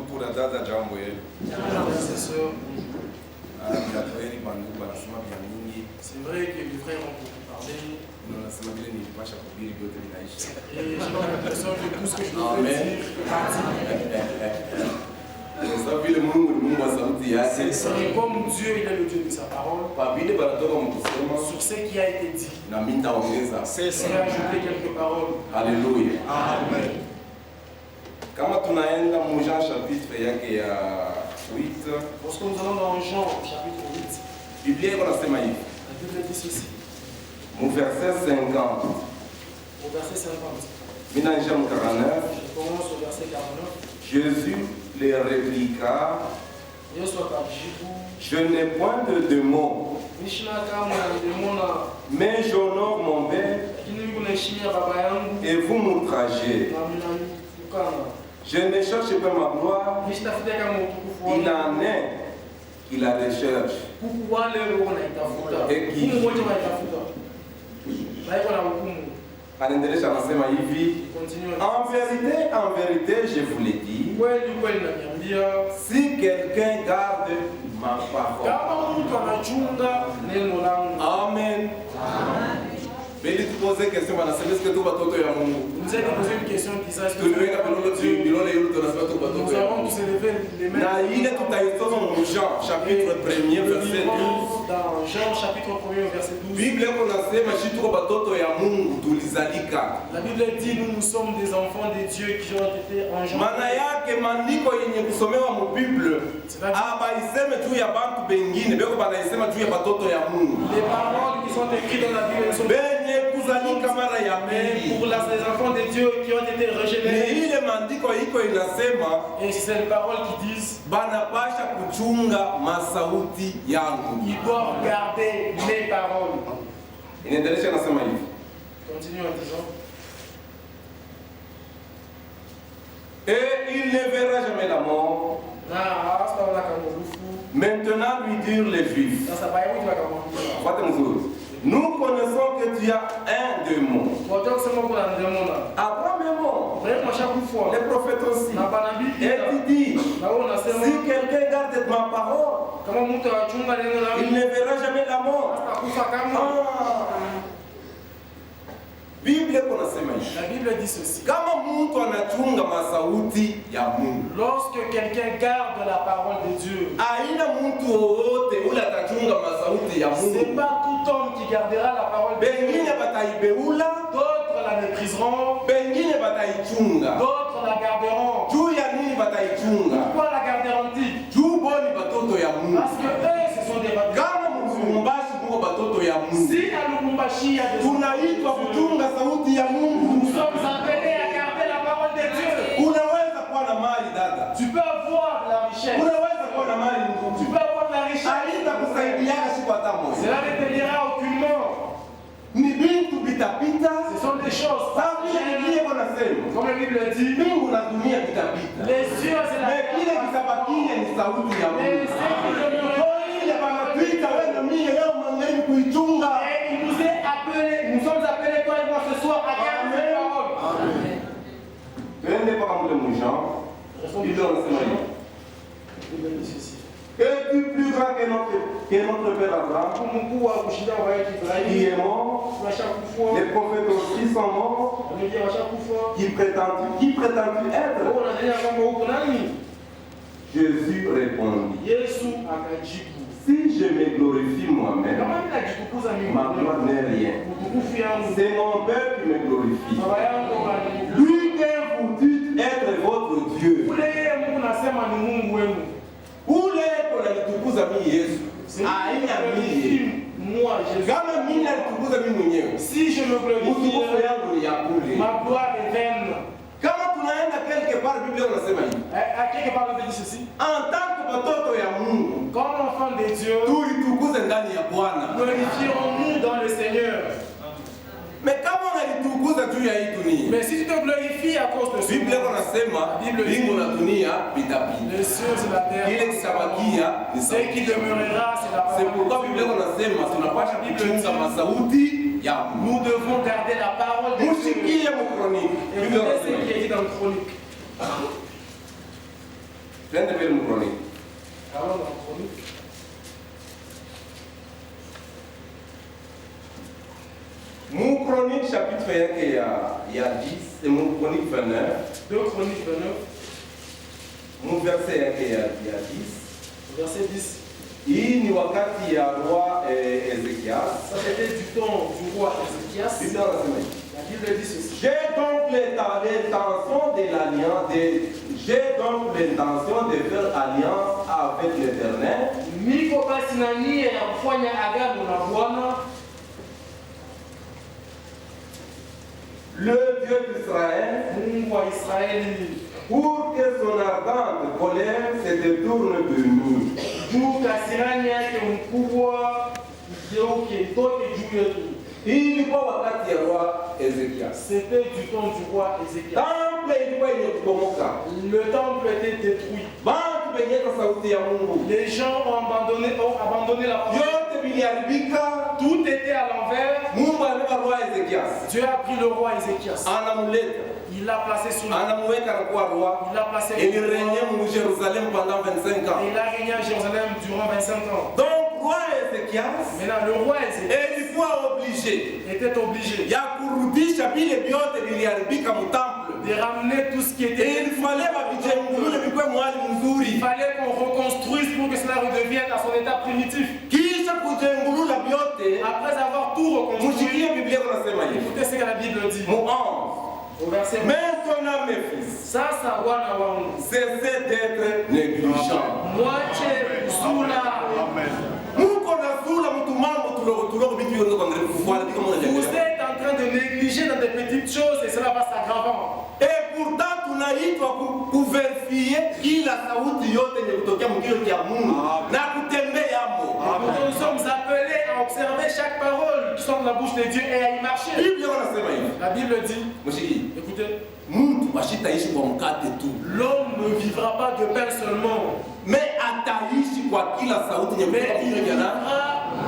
Ndugu na dada, jambo yenu. C'est vrai que les frères ont beaucoup parlé. Et j'ai l'impression que tout ce que je devais dire c'est comme Dieu, il est le Dieu de sa parole. Sur ce qui a été dit, c'est ajouter quelques paroles. Alléluia. Amen. Kama tunaenda mu Jean chapitre yake ya 8. Lorsque nous allons dans Jean chapitre 8, Biblia iko nasema hivi. la Bible dit ceci. Mu verset 50. Au verset 50. Mina Jean 49. Je commence au verset 49. Jésus les répliqua. Je n'ai point de démon, mais j'honore mon Père et vous m'outragez. Je ne cherche pas ma gloire, il en est qui la recherche. Et qui anaendelesha anasema hivi, en vérité, je vous l'ai dit, si quelqu'un garde ma parole. Amen. Mais il te pose une question, est-ce que tu vas tout ya Mungu? Vous avez posé une question qui s'est nous avons tous élevé les mains. Jean chapitre 1er verset 12. Dans Jean chapitre 1er verset 12. Bible La Bible dit nous sommes des enfants de Dieu qui ont été engendrés. Les paroles qui sont écrites dans la Bible sont pour les enfants de Dieu qui ont été régénérés. Et c'est les paroles qui disent ils doivent garder mes paroles. Continue en disant. Et il ne verra jamais la mort. Maintenant lui dire les Juifs. Nous connaissons que tu as un démon. Abraham est mort. Les prophètes aussi. Et tu dis, si quelqu'un garde ma parole, il ne verra jamais la mort. La Bible dit ceci. Lorsque quelqu'un garde la parole de Dieu, c'est pas tout homme qui gardera la parole de Dieu. D'autres la mépriseront, d'autres la garderont. Pourquoi la garderont-ils? Parce que eux, ce sont des bâtiments. Si à Lubumbashi, il y a des nous sommes appelés à garder la parole de Dieu. Tu peux avoir la richesse. Tu peux avoir la richesse. Cela ne te dira aucunement. Ce sont des choses. Comme la Bible dit, les cieux et la terre. Et il nous est appelé, nous sommes appelés toi et moi ce soir à garder cette parole. Es-tu plus grand que notre père Abraham, qui est mort? Les prophètes aussi sont morts. Qui prétends-tu être? Jésus répondit, si je me glorifie moi-même, ma gloire n'est rien. C'est mon Père qui me glorifie. Lui que vous dites être votre Dieu. Si je me glorifie, ma gloire est vaine. Quelque part, Bible à quelque part, la Bible dit ceci. En tant que comme enfant de Dieu, glorifierons-nous dans le Seigneur. Mais si tu te glorifies à cause de ce monde, la Bible dit les cieux et la terre, ce qui demeurera, c'est la parole. C'est pourquoi la Bible dit nous devons garder la parole de Dieu. Et vous savez ce qui est dit dans le chronique. Twende mbele Mkroniki. Allons dans Chronique. Mkroniki chapitre yake ya 10 et Mkroniki 29. 2 Chroniques 29. Verset yake ya 10. Verset 10. Hii ni wakati ya roi Ezekias. Ça c'était du temps du roi Ézéchias. Biblia inasema hivi. La Bible dit ceci. J'ai donc l'intention de l'alliance, j'ai donc l'intention de faire alliance avec l'Éternel. Niko basi na nia ya kufanya agano na Bwana, le Dieu d'Israël, Mungu wa Israeli, pour que son ardente colère se détourne de nous. juu kasirani yake mkubwa igeuke itoke juu yetu. Hii ilikuwa wakati ya roi Ezekias. C'était du temps du roi Ézéchias. Temple ilikuwa yenye kubomoka. Le temple était détruit. Bantu benyeka sauti ya Mungu. Les gens ont abandonné la foi. Yote viliharibika. Tout était à l'envers. Mungu alibeba roi Ezekias. Dieu a pris le roi Ézéchias. Anamuleta. Il l'a placé sous Anamweka anakuwa roi. Il l'a placé Et il régnait au Jérusalem pendant 25 ans. Et il a régné à Jérusalem durant 25 ans. Donc roi Ezekias Maintenant, le roi Ézéchias ilikuwa obligé était obligé ya kurudisha vile vyote viliharibika mu temple. de ramener tout ce qui Et était. il fallait babijengulule vikwe mwali Il mzuri. fallait qu'on reconstruise pour que cela redevienne à son état primitif. Kisha kujengulula vyote, Après avoir tout reconstruit, mushikie Biblia kunasema hivi. écoutez ce que la Bible dit. Mu 11. Au verset Maintenant mes fils, Sasa wana wangu, cessez d'être négligents. mwache zula. Muko na zula mtu mambo tulogo vitu yote kwa ngrefu kufuata kama Vous unajua. êtes en train de négliger dans des petites choses et cela va s'aggravant. Et pourtant tunaitwa kuverifie kila sauti yote yenye kutokea mkio cha Mungu na kutembea mo. Nous sommes appelés à observer chaque parole qui sort de la bouche de Dieu et à y marcher. Biblia inasema hivi. La Bible dit, Mshiki, écoutez, mtu ashitaishi kwa mkate tu. l'homme ne vivra pas de pain seulement, Mais ataishi kwa kila sauti yenye mais kutoka il mkinywa vivra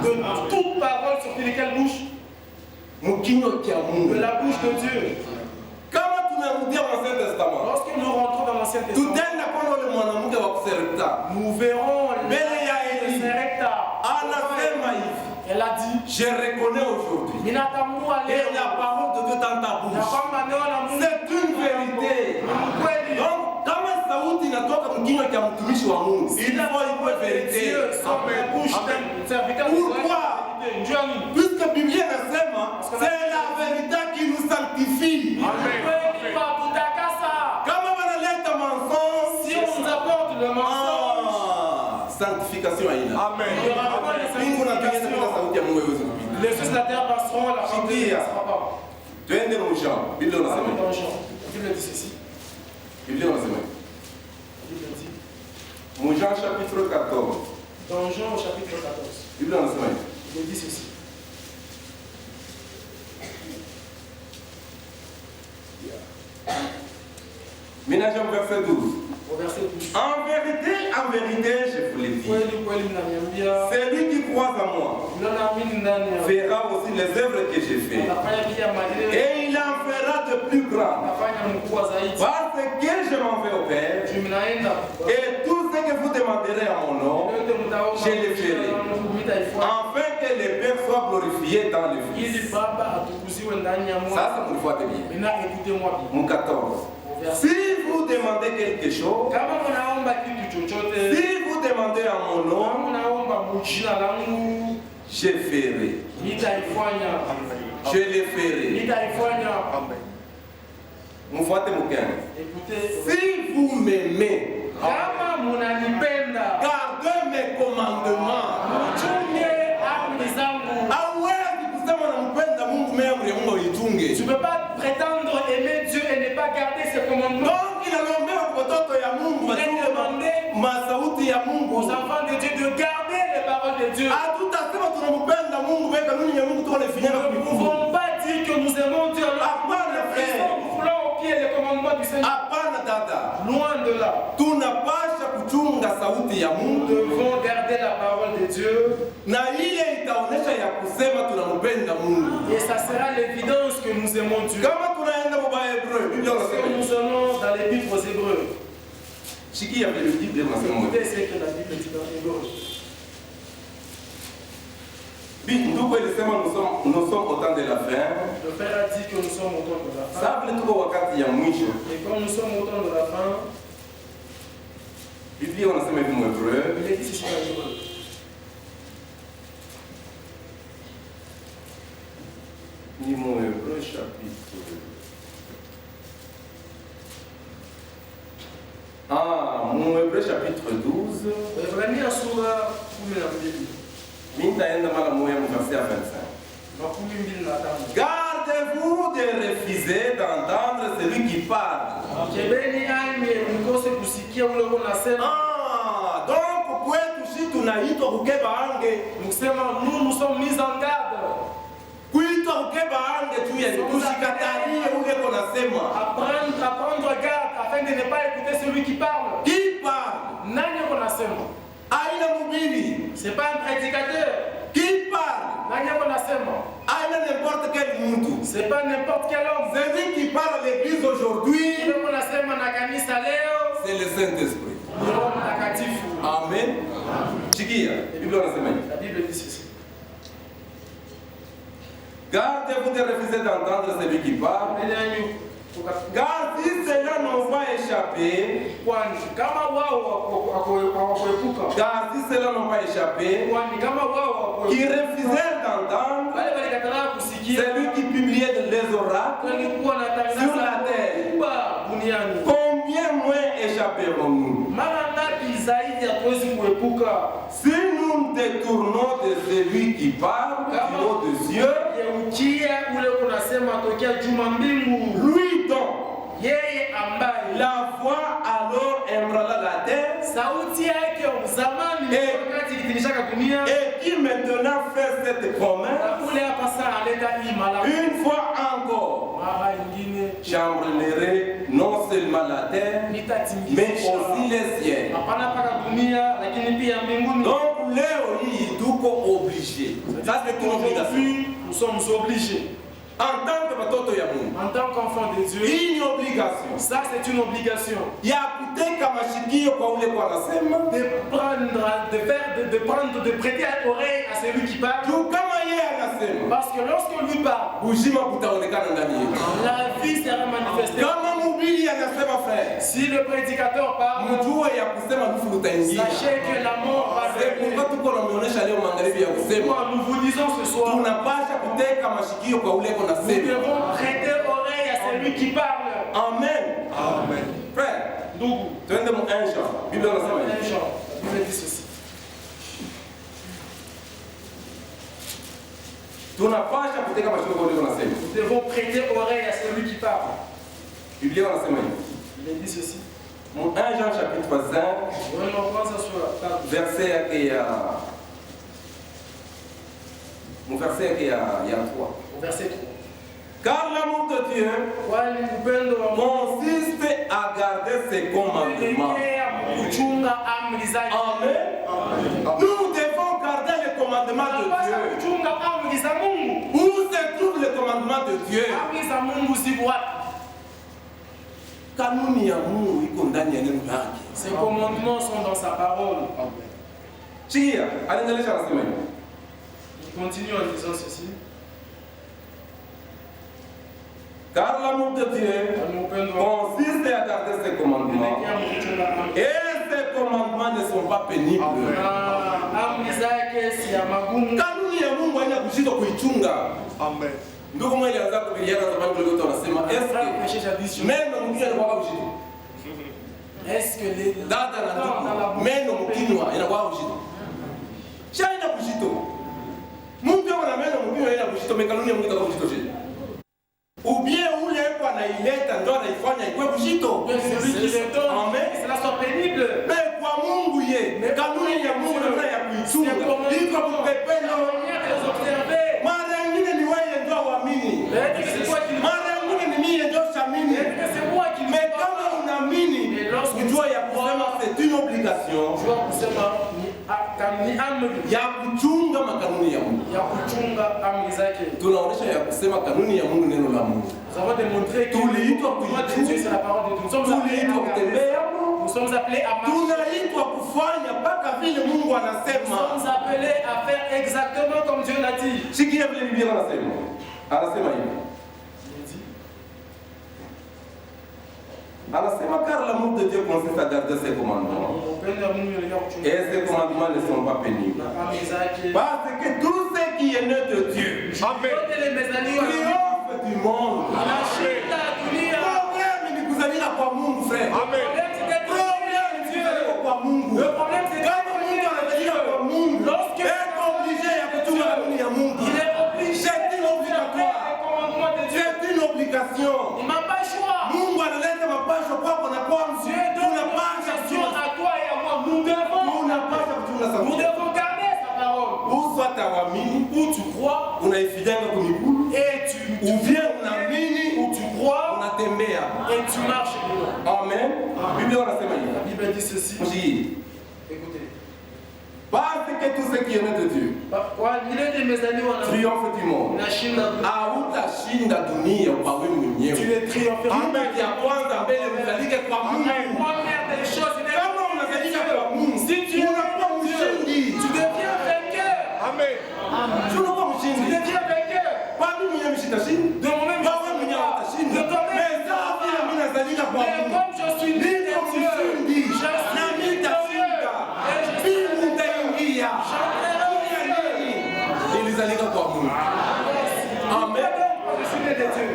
de toute parole sortie de quelle bouche? mkinywa cha De Mungu. la bouche de Dieu. Kama tunarudia Ancien Testament, Lorsque nous rentrons dans l'Ancien Testament, tutaenda kwa yule mwanamke wa kuserepta. nous verrons Mbele ya Eli. Serepta. Anasema hivi, Elle a dit, je reconnais aujourd'hui. ninatambua Et leo la parole de Dieu dans ta ya bouche. kwamba neno la Mungu C'est une vérité. ni mkweli. Donc, kama sauti inatoka mkinywa cha mtumishi wa Mungu, il faut ikuwe verité. Dieu sort de la bouche d'un serviteur de Pourquoi? Dieu. Dieu a mis. Puisque Biblia inasema, c'est la vérité qui nous sanctifie. Kweli wa kutakasa. Kama wanaleta mensonge, Si on nous apporte le mensonge, sanctification haina. il y aura pas de Mungu na dunia bila sanctification. sauti ya Mungu haiwezi kupita. Les cieux de la terre passeront, la parole de Dieu ne passera pas. Twende mu Jean. Biblia inasema Allons hivi. dans Jean. La Bible dit ceci. Biblia inasema hivi. La Bible dit, Mu Jean chapitre 14. dans Jean au chapitre 14, Biblia inasema hivi. il dit ceci. Ménage au verset 12. Au verset 12. En vérité, je vous le dis. Kweli kweli mnaniambia, Celui qui croit en moi mnaamini ndani ya verra aussi les œuvres que j'ai faites. nafanya pia matendo, Et il en fera de plus grands. nafanya mkubwa zaidi. Parce que je m'en vais au Père. Juu mnaenda Et tout ce que vous demanderez à mon nom, yote mtaomba, je le ferai. mtaifuata afin que le Père soit glorifié dans le ili Fils. Baba atukuziwe ndani ya mwana. Ça, c'est pour voir bien. Maintenant écoutez-moi bien. Mon 14. Si vous demandez quelque chose, Kama mnaomba kitu chochote, si vous demandez à mon nom, kama mnaomba mjina langu, je ferai. nitaifanya. Je le ferai. Nitaifanya. Mfuate mon 15. Écoutez, Si vous m'aimez, kama mnanipenda, gardez mes commandements. mchunge amri zangu. Hauwezi kusema unampenda Mungu amri ya Mungu uitunge. Tu ne peux pas prétendre aimer Dieu et ne pas garder ses commandements. Donc inalombewa kwa watoto ya Mungu Il est wachunge demandé masauti ya aux Mungu. enfants de Dieu de garder les paroles de Dieu. Hatutasema tunampenda Mungu kwa kanuni ya Mungu tunafinyana Nous ne kwa mikono. pouvons pas dire que nous aimons Dieu alors Hapana, frère. nous voulons au pied les commandements du Seigneur. Hapana dada. Loin de là. Tunapasha kuchunga sauti ya Nous Mungu. devons garder la parole de Dieu Na ile itaonesha ya kusema tunampenda Mungu. et ça sera l'évidence que nous aimons Dieu. Kama tunaenda kwa Hebreu, Biblia Lorsque inasema nous allons dans l'épître aux Hébreux, Sikia vile Biblia inasema. Écoutez ce que la Bible dit dans Hébreux. Ndugu alisema nous sommes au temps de la fin. Le Père a dit que nous sommes au temps de la fin. Sasa vile tuko wakati ya mwisho. Et quand nous sommes au temps de la fin, Biblia inasema hivi mu Hébreux. il est dit ceci dans Hébreux. Ni mu Hébreux chapitre. Mu Hébreux chapitre 12. Waebrania sura 12. Nitaenda mara moja mu verset 25. Makumi mbili na tano. Gardez-vous de refuser d'entendre celui qui parle. Kebeni anye mkose kusikia ule unasema. Donc kwetu si tunaitwa kukeba ange. Msema nous sommes mis en garde. Kuitwa kukeba ange tu ya tusikatalie ule unasema. Apprendre garde afin de ne pas écouter celui qui parle. Qui parle? Nani unasema? Aina mubili. C'est pas un prédicateur. Qui parle? Nani unasema? Aina n'importe quel muntu. C'est pas n'importe quel homme. Celui qui parle à l'église aujourd'hui, Ule unasema na kanisa leo, c'est le Saint-Esprit. Roho Mtakatifu. Amen. Chikia, Biblia inasema hivi. La Bible dit ceci. Gardez-vous de refuser d'entendre celui qui parle. Car si ceux-là n'ont pas échappé, Kwani kama wao hawakuepuka, car si ceux-là n'ont pas échappé, kwani kama wao qui refusèrent d'entendre wale walikataa kusikia, celui qui publiait les oracles walikuwa sur wanatangaza la terre, kuba duniani, combien moins échapperons-nous? mara ngapi zaidi hatuwezi kuepuka? Si nous nous détournons de celui qui parle du haut des cieux, Geukia ule unasema tokea juma mbingu, lui donc, yeye ambaye la voix alors ébranla la terre, sauti yake zamani wakati ilitilisha dunia, et qui maintenant fait cette promesse, ule hapa sasa aleta hii malaki une fois encore, mara nyingine, j'embellerai non seulement la terre, mais nitatingisha aussi les cieux. hapana paka dunia lakini pia mbinguni. Donc, leo hii tuko obligé. Ça c'est une obligation. Aujourd'hui, nous sommes obligés En tant que watoto ya Mungu, en tant qu'enfants de Dieu. hii ni obligation Ça c'est une obligation ya kuteka mashikio kwa ule kwa nasema, de prendre, de prêter oreille à celui qui parle. juu kama yeye anasema, Parce que lorsqu'on lui parle, uzima kutaonekana ndani yetu. la vie sera manifestée. Kama mhubiri anasema frère, Si le prédicateur parle, mjue ya kusema nusu utaingia. sachez que la mort va venir. Kwa tuko namuonesha leo magharibi ya kusema, Moi, nous vous disons ce soir, tunapasha kuteka mashikio kwa ule kwa nous nasema. devons prêter oreille à celui qui parle. Amen. Amen. Frère, Nous, twende mu 1 Jean. Biblia inasema hivi. même Jean, la Bible dit ceci. Tunapasha kuteka mashikio kwa ule kwa nasema. Nous devons prêter oreille à celui qui parle. Biblia inasema hivi. Il est dit ceci. Mu 1 Jean chapitre 5, On prend ça sur la table. verset yake ya mu verset yake ya 3. Au verset 3. Car l'amour de Dieu Kwani upendo wa Mungu consiste à garder ses commandements. unaelekea kuchunga amri zake. Amen. Nous devons garder les commandements de Tunapaswa Dieu. kuchunga amri za Mungu. Où se trouvent les commandements de Dieu? Amri za Mungu ziko wapi? Kanuni ya Mungu iko ndani ya neno lake. Ces commandements sont dans sa parole. Sikia, anaendelea anasema hivi. Il continue en disant ceci. Car l'amour de Dieu Kwani upendo wa Mungu consiste à garder ses commandements. unaelekea kuchunga amri. Et ces commandements ne sont pas pénibles. Na amri zake si ya magumu. Kanuni ya Mungu haina kushindwa kuichunga. Amen. Ndugu mmoja alianza kubiliana zamani kule wote wanasema Frère, est-ce péché jadis. que meno mkinywa inakuwa kushindwa. Est-ce que les Dada na ndugu, meno mkinywa inakuwa kushindwa. Shaina kushindwa. Mungu yuko na meno mkinywa ina kushindwa, kanuni ya Mungu itakuwa kushindwa chini. Ubie ule yuko anaileta ndio anaifanya ikuwe kushindwa. celui qui les donne, Amen. cela soit pénible. Mais kwa Mungu ye, kanuni ya Mungu namna ya kuichunga. Iko kupepeno. Mara nyingine ni wewe ndio uamini. Mara nyingine ni mimi ndio siamini. Mais kama unaamini, ujue ya kusema c'est une obligation ya kuchunga makanuni ya Mungu. Tunaonesha ya kusema kanuni ya Mungu neno la Mungu. Tuliitwa kuichunga. Tuliitwa kutembea Nous sommes appelés à marcher. tunaitwa kufanya mpaka vile Mungu Nous anasema. sommes appelés à faire exactement comme Dieu l'a dit. Sikia vile Biblia anasema. Anasema hivi. Anasema car l'amour de Dieu consiste à garder ses commandements. Et ces commandements ne sont pas pénibles. Parce que tout ce qui est né de Dieu triomphe du monde. Problème ni kuzalika kwa Mungu, frère. Problème ni kuzalika kwa Mungu. Kama Mungu anazalika kwa Mungu, est obligé ya kutunga kanuni ya Mungu. C'est une obligatoire. C'est une obligation. Mungu analeta mapasho kwako na kwangu. Tunapasha Nous devons garder sa parole. Soit t'awamini, Où tu crois, unaifidanga kumigulu, et tu viens unaamini, où tu crois, unatembea. et tu marches dedans. Amen. Biblia wanasema hivi. La Bible dit ceci. Mshiki. Écoutez. Parce que tout ce qui est né de Dieu triomphe du monde. Hautashinda dunia kwa wewe mwenyewe. Kitu cha kwanza mbele mzalike kwa Mungu. Kama unazalika kwa Mungu, unakuwa mshindi. Tu deviens vainqueur. Amen. Unakuwa mshindi. Tu deviens vainqueur. Kwa nini mwenyewe mshitashinda? De moi-même, wewe mwenyewe utashinda. Mais sawa vile mimi nazalika kwa Mungu. comme je suis né de Dieu, na mimi nitashinda. Mbingu utaingia. Nilizalika kwa Mungu. Amen. je suis né de Dieu.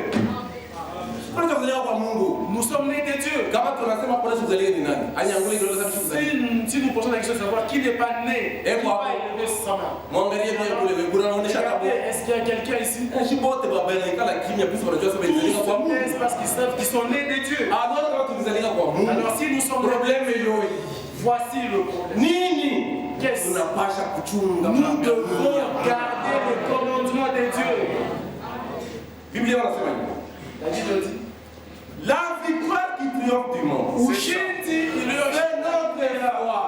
Tunazalika kwa Mungu. Nous sommes nés de Dieu. Kama tunasema kwa sababu kuzalika ni nani? Anyanguli ndio lazima kuzalika. Si nous posons la question de savoir qui n'est pas né, qui moi, va élever sa main. Mwangalie vile kule kuna anaonyesha kabo. Est-ce qu'il y a quelqu'un ici? Shibote baba inaikala kimya pisi wanajua sababu nilizalika kwa Mungu. C'est parce qu'ils savent qu'ils sont nés de Dieu. Alors kama tunazalika kwa Mungu. Alors si nous sommes problème yoyi. Voici le problème. Nini? Qu'est-ce? Tunapasha kuchunga. Nous devons garder le commandement de Dieu. Biblia wanasema hivi. La Bible dit. La victoire qui triomphe du monde. Ushindi C'est notre foi.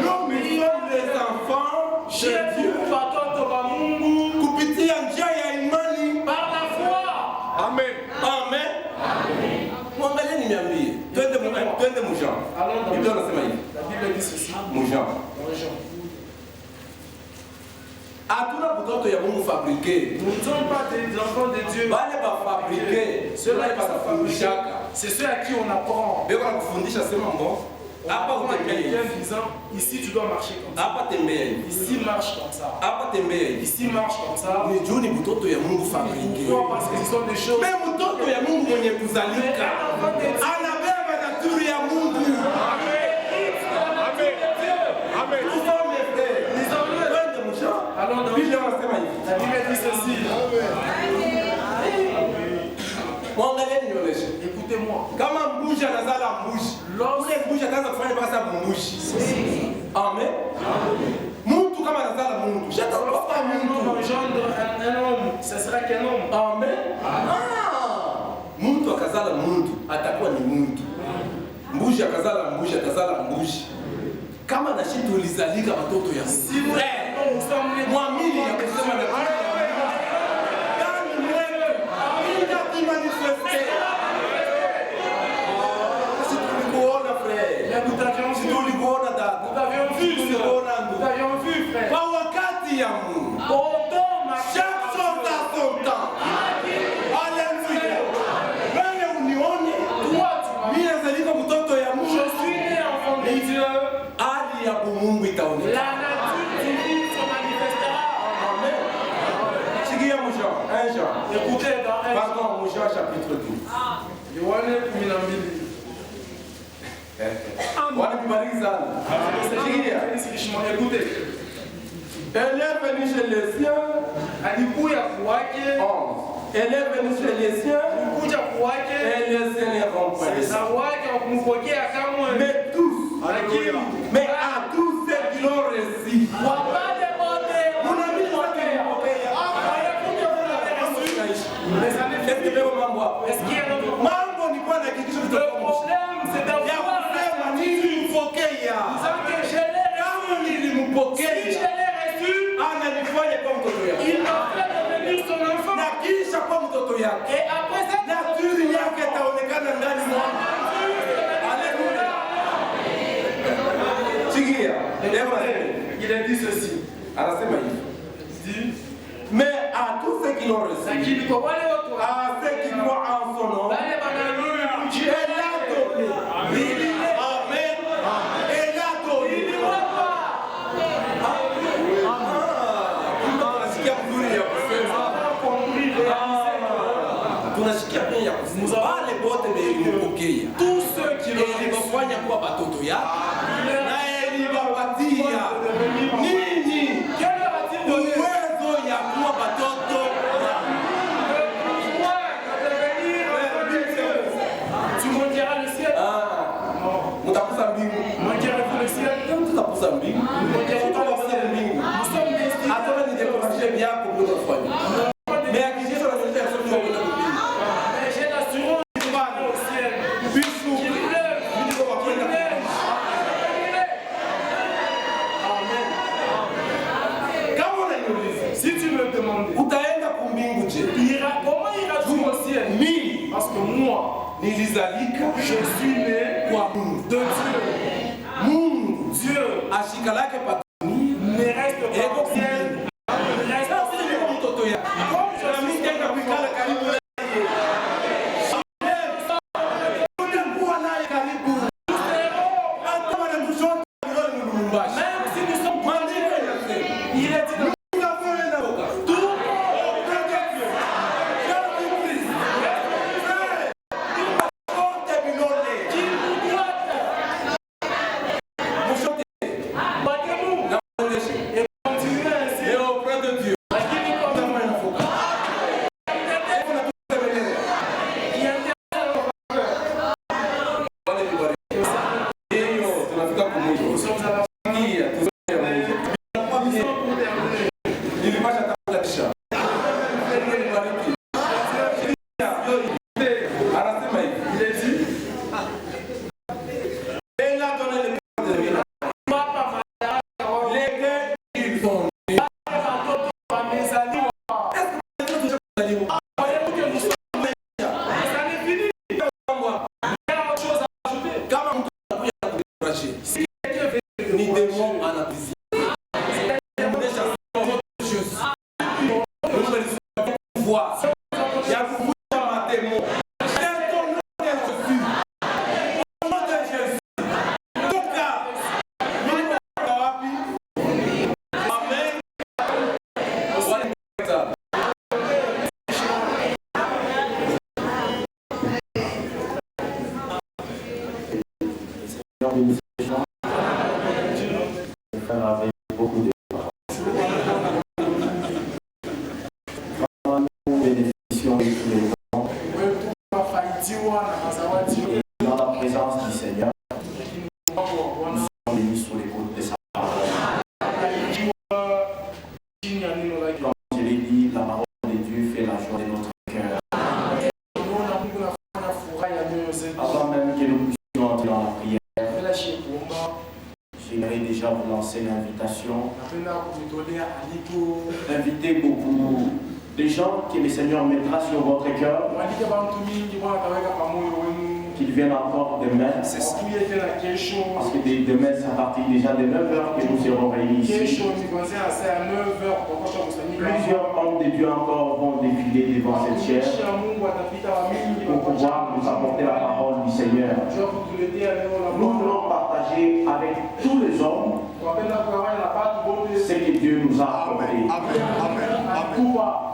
Nous sommes les enfants de Dieu. watoto wa Mungu Kupitia njia ya imani. par la foi. Amen. Amen. Mwangalie niambie. Twende Mujan. Biblia anasema hivi. La Bible dit ceci. Mujan. Hatuna butoto ya Mungu fabriqué. Nous ne sommes pas des enfants de Dieu. Bale ba fabriqué. Ceux-là qui sont fabriqués, Bafundishaka. c'est ceux à qui on apprend. Beko nakufundisha sema ngo. Hapa utembee. Quelqu'un disant, ici tu dois marcher comme ça. Hapa tembea. Ici marche comme ça. Hapa tembea. Ici marche comme ça. Ni juu ni butoto ya Mungu fabriqué. Pourquoi? Parce que ce sont des choses. Mais mtoto ya Mungu mwenye kuzalika anabeba naturi ya Mungu. Amen. Amen. Alors, dans Biblia wanasema hivi. la Bible dit ceci. Mwangalie nionyeshe. Écoutez-moi. Kama mbuzi anazala mbuzi. Ule mbuzi ataanza kufanya mpaka sababu mbuzi. Amen. Mtu kama anazala mtu, shatakuwa Un homme mtu. engendre un homme, ce sera qu'un homme. Amen. Mtu akazala mtu, atakuwa ni mtu. Mbuzi akazala mbuzi, atazala mbuzi. Kama na shida ulizalika watoto ya Si nous sommes nés mwamini ya kusema na Nous avions vu, frère. kwa wakati ya Mungu. Chaque chose a son temps. Alléluia. Wewe unione, mimi nazalika mtoto ya Mungu. Je suis né enfant de Dieu. Hali ya Mungu itaonekana. La nature divine se manifestera. Amen. Sikia Jean, 1 Jean. Écoutez dans 1 Pardon, Jean chapitre 12. Yohane 12. Bwana nibariki sana. Sikia. Écoutez. Elle est venue chez les siens. Alikuja kwake. 11. Elle est venue chez les siens. Alikuja kwake. Et les siens ne comprennent Na wake wakumpokea kamwe. Mais tous. Lakini Mais à tous ceux qui l'ont reçu. wapate wote. Unaamini watu wapokea. Les années Est-ce que leo mambo hapo? Est-ce qu'il y a notre Mambo ni kwa na hakikisho Le tutakuwa. problème, c'est Ya d'avoir kusema nilimpokea. disant que je l'ai Kama reçu. Si nilimpokea. je l'ai reçu, Ananifanya kwa mtoto yake. il m'a fait devenir son enfant. Na kisha kwa mtoto yake. Et après cette Naturi yake itaonekana ndani mwangu. Haleluya. Il a dit ceci. Mais à tous ceux qui l'ont reçu, à ceux qui croient en son nom, Dieu l'a donné. Amen. Et l'a donné. Tous ceux qui tu monteras le ciel. Nous j'ai l'assurance qu'il va au ciel. Si tu me demandes, comment iras-tu au ciel? Parce que moi, je suis né de Dieu. Dieu ne reste pas au ciel. Dans la présence du Seigneur, nous sommes bénis sous l'écoute de sa parole. Comme je l'ai dit, la parole de Dieu fait la joie de notre cœur. Avant même que nous puissions entrer dans la prière, j'aimerais déjà vous lancer l'invitation. Invitez beaucoup de gens que le Seigneur mettra sur votre cœur, qu'ils viennent encore demain, parce que demain c'est à partir déjà de 9h que nous serons réunis ici. Plusieurs hommes de Dieu encore vont défiler devant cette chaire pour pouvoir nous apporter la parole du Seigneur. Nous voulons partager avec tous les hommes ce que Dieu nous a apporté.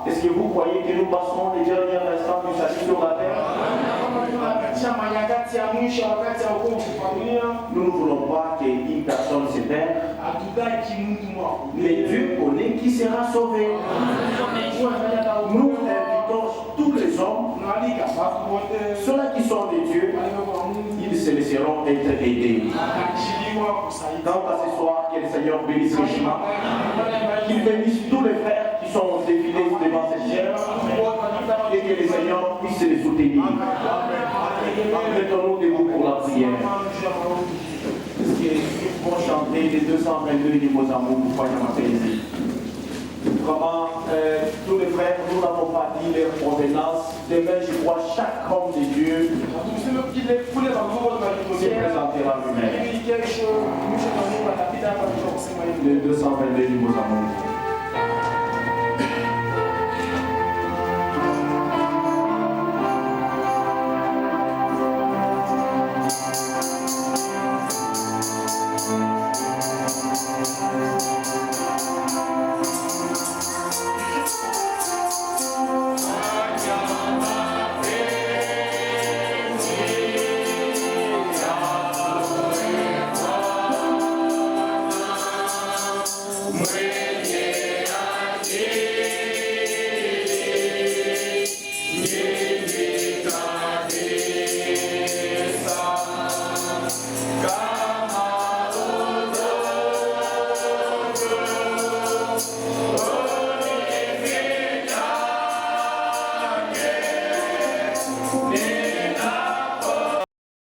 Est-ce que vous croyez que nous passerons les derniers instants du salut sur la terre? Nous ne voulons pas qu'une personne se perde, mais Dieu connaît qui sera sauvé. Nous invitons tous les hommes, ceux-là qui sont de Dieu, ils se laisseront être aidés. Quant à ce soir, que le Seigneur bénisse richement, qu'il bénisse tous les frères qui sont défilés devant cette chair et que le Seigneur puisse les soutenir. Mettons-nous debout pour la prière. Est-ce que pour chanter les 222 numéros d'amour pour croire ma paix? Vraiment, tous les frères, nous n'avons pas dit leur provenance. Demain, je crois, chaque homme de Dieu se présentera lui-même. les 222 nyimbo za Mungu.